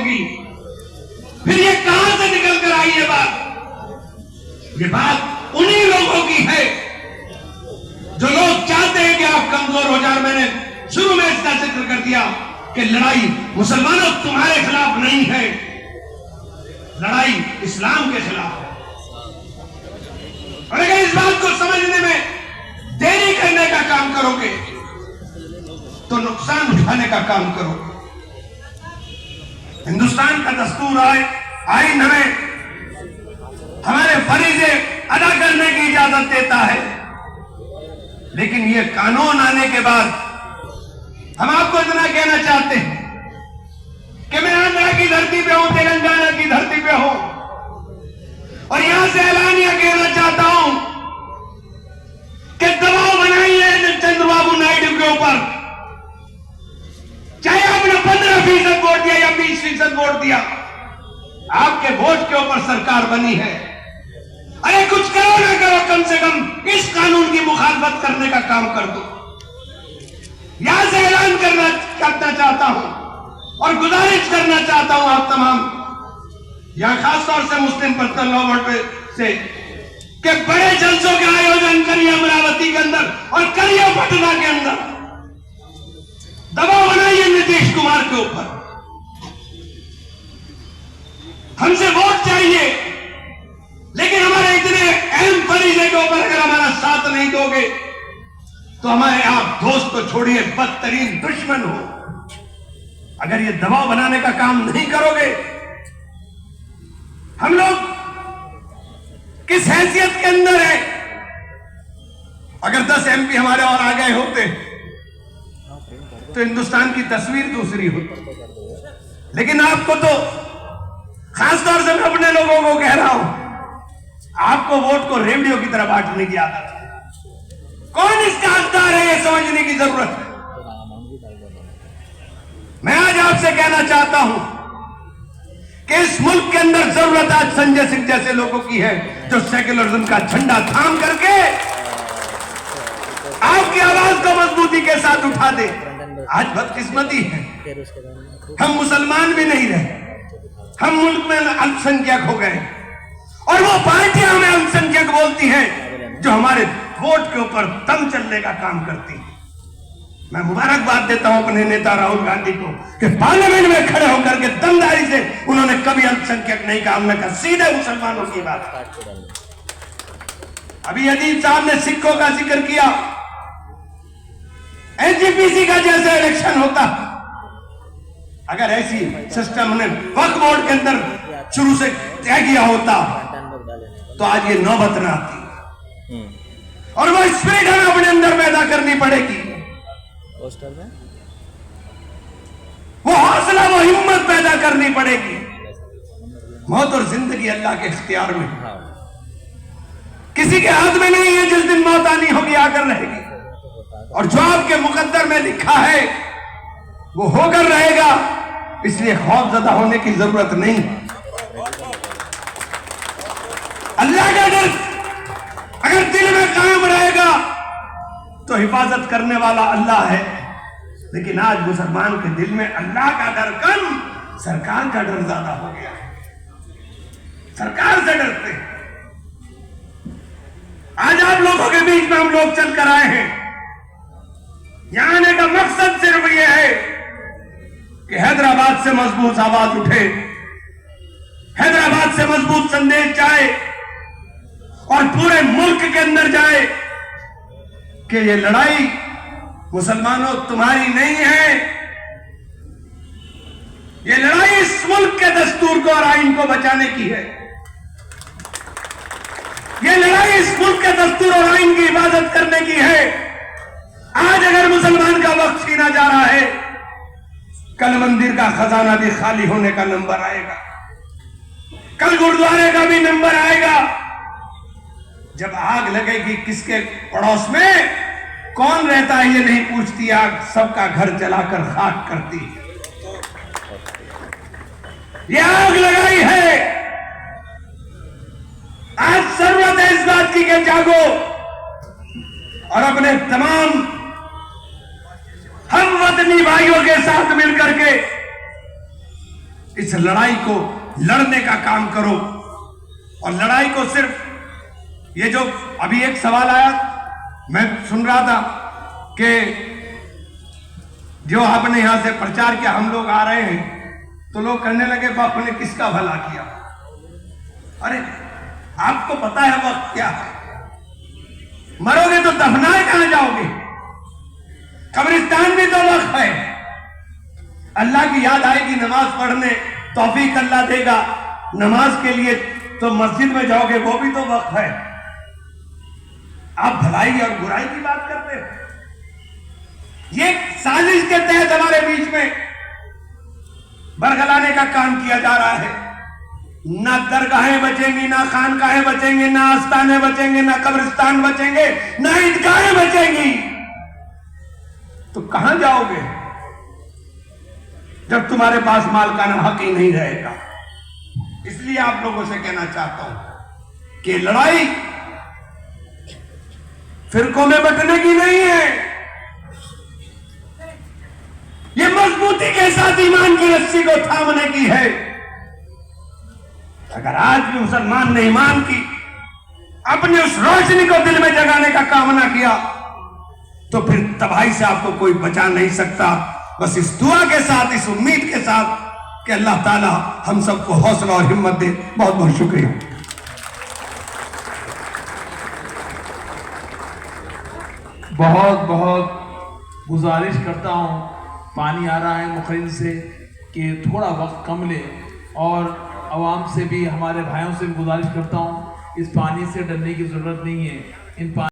होगी। फिर ये कहां से निकल कर आई ये बात? ये बात उन्हीं लोगों की है जो लोग चाहते हैं कि आप कमजोर हो जाए। मैंने शुरू में इसका जिक्र कर दिया कि लड़ाई मुसलमानों तुम्हारे खिलाफ नहीं है, लड़ाई इस्लाम के खिलाफ है। और अगर इस बात को समझने में देरी करने का काम करोगे तो नुकसान उठाने का काम करोगे। हिंदुस्तान का दस्तूर आईन हमें हमारे फरीजे अदा करने की इजाजत देता है, लेकिन ये कानून आने के बाद हम आपको इतना कहना चाहते हैं कि मैं आंध्रा की धरती पे हूं, तेलंगाना की धरती पे हूं, और यहां से ऐलानिया कहना चाहता हूं कि दबाव बनाइए चंद्रबाबू नायडू के ऊपर। चाहे आपने 15% वोट दिया या 20% वोट दिया, आपके वोट के ऊपर सरकार बनी है। अरे कुछ करो ना करो, कम से कम इस कानून की मुखालफत करने का काम कर दो। यहां से ऐलान करना चाहता हूं और गुजारिश करना चाहता हूं आप तमाम, यहां खासतौर से मुस्लिम पर्सनल लॉ बोर्ड से, कि बड़े जलसों के आयोजन करिए अमरावती के अंदर और करिए पटना के अंदर। दबाव बनाइए नीतीश कुमार के ऊपर। हमसे वोट चाहिए, लेकिन हमारे इतने अहम फरीजे के ऊपर अगर हमारा साथ नहीं दोगे तो हमारे आप दोस्त को छोड़िए बदतरीन दुश्मन हो। अगर ये दबाव बनाने का काम नहीं करोगे, हम लोग किस हैसियत के अंदर है? अगर 10 MP हमारे और आ गए होते तो हिंदुस्तान की तस्वीर दूसरी होती। लेकिन आपको तो खासतौर से मैं अपने लोगों को कह रहा हूं, आपको वोट को रेवड़ियों की तरह बांटने की आदत है। कौन इसका हकदार है ये समझने की जरूरत है। मैं आज आपसे कहना चाहता हूं कि इस मुल्क के अंदर जरूरत आज संजय सिंह जैसे लोगों की है, जो सेक्युलरिज्म का झंडा थाम करके आपकी आवाज को मजबूती के साथ उठा दे। आज बदकिस्मती है, हम मुसलमान भी नहीं रहे, हम मुल्क में अल्पसंख्यक हो गए, और वो पार्टियां हमें अल्पसंख्यक बोलती हैं जो हमारे वोट के ऊपर दम चलने का काम करती है। मैं मुबारकबाद देता हूं अपने नेता राहुल गांधी को कि पार्लियामेंट में खड़े होकर के दमदारी से उन्होंने कभी अल्पसंख्यक नहीं कहा, हमने कहा सीधे मुसलमानों की बात। अभी अदीब साहब ने सिखों का जिक्र किया। एनजीपीसी का जैसे इलेक्शन होता, अगर ऐसी सिस्टम ने वक्फ बोर्ड के अंदर शुरू से तय किया होता तो आज ये नौबत न आती। और वो स्पिरिट हमें अपने अंदर पैदा करनी पड़ेगी, वो हौसला, वो हिम्मत पैदा करनी पड़ेगी। मौत और जिंदगी अल्लाह के इख्तियार में, किसी के हाथ में नहीं है। जिस दिन मौत आनी होगी आकर रहेगी, और जो आपके मुकद्दर में लिखा है वो होकर रहेगा। इसलिए खौफजदा होने की जरूरत नहीं। अल्लाह का डर अगर दिल में कायम रहेगा तो हिफाजत करने वाला अल्लाह है। लेकिन आज मुसलमान के दिल में अल्लाह का डर कम, सरकार का डर ज्यादा हो गया है। सरकार से डरते हैं। आज आप लोगों के बीच में हम लोग चल कर आए हैं। यहां आने का मकसद सिर्फ यह है कि हैदराबाद से मजबूत आवाज उठे, हैदराबाद से मजबूत संदेश जाए और पूरे मुल्क के अंदर जाए कि ये लड़ाई मुसलमानों तुम्हारी नहीं है, ये लड़ाई इस मुल्क के दस्तूर को और आइन को बचाने की है। ये लड़ाई इस मुल्क के दस्तूर और आइन की हिफाजत करने की है। आज अगर मुसलमान का वक्त छीना जा रहा है, कल मंदिर का खजाना भी खाली होने का नंबर आएगा, कल गुरुद्वारे का भी नंबर आएगा। जब आग लगेगी किसके पड़ोस में, कौन रहता है ये नहीं पूछती आग, सबका घर जलाकर खाक करती है। ये आग लगाई है। आज जरूरत है इस बात की कि जागो और अपने तमाम हम वतनी भाइयों के साथ मिलकर के इस लड़ाई को लड़ने का काम करो। और लड़ाई को सिर्फ ये जो अभी एक सवाल आया, मैं सुन रहा था कि जो आपने यहां से प्रचार किया, हम लोग आ रहे हैं, तो लोग कहने लगे बाप ने किसका भला किया। अरे आपको पता है वक्त क्या है? मरोगे तो दफनाए कहां जाओगे? कब्रिस्तान भी तो वक्त है। अल्लाह की याद आएगी नमाज पढ़ने, तौफीक अल्लाह देगा नमाज के लिए, तो मस्जिद में जाओगे, वो भी तो वक्त है। आप भलाई और बुराई की बात करते हो। ये साजिश के तहत हमारे बीच में बरगलाने का काम किया जा रहा है। ना दरगाहें बचेंगी, ना खानकाहें बचेंगे, ना आस्थाने बचेंगे, ना कब्रिस्तान बचेंगे, ना ईदगाहें बचेंगी। तो कहां जाओगे जब तुम्हारे पास माल का हक ही नहीं रहेगा? इसलिए आप लोगों से कहना चाहता हूं कि लड़ाई फिरकों में बंटने की नहीं है, ये मजबूती के साथ ईमान की रस्सी को थामने की है। अगर आज भी मुसलमान ने ईमान की अपनी उस रोशनी को दिल में जगाने का काम ना किया, तो फिर तबाही से आपको कोई बचा नहीं सकता। बस इस दुआ के साथ, इस उम्मीद के साथ कि अल्लाह ताला हम सबको हौसला और हिम्मत दे। बहुत बहुत शुक्रिया। बहुत बहुत गुजारिश करता हूँ, पानी आ रहा है मुखरिन से, कि थोड़ा वक्त कम ले, और आवाम से भी, हमारे भाइयों से भी गुजारिश करता हूँ, इस पानी से डरने की ज़रूरत नहीं है। इन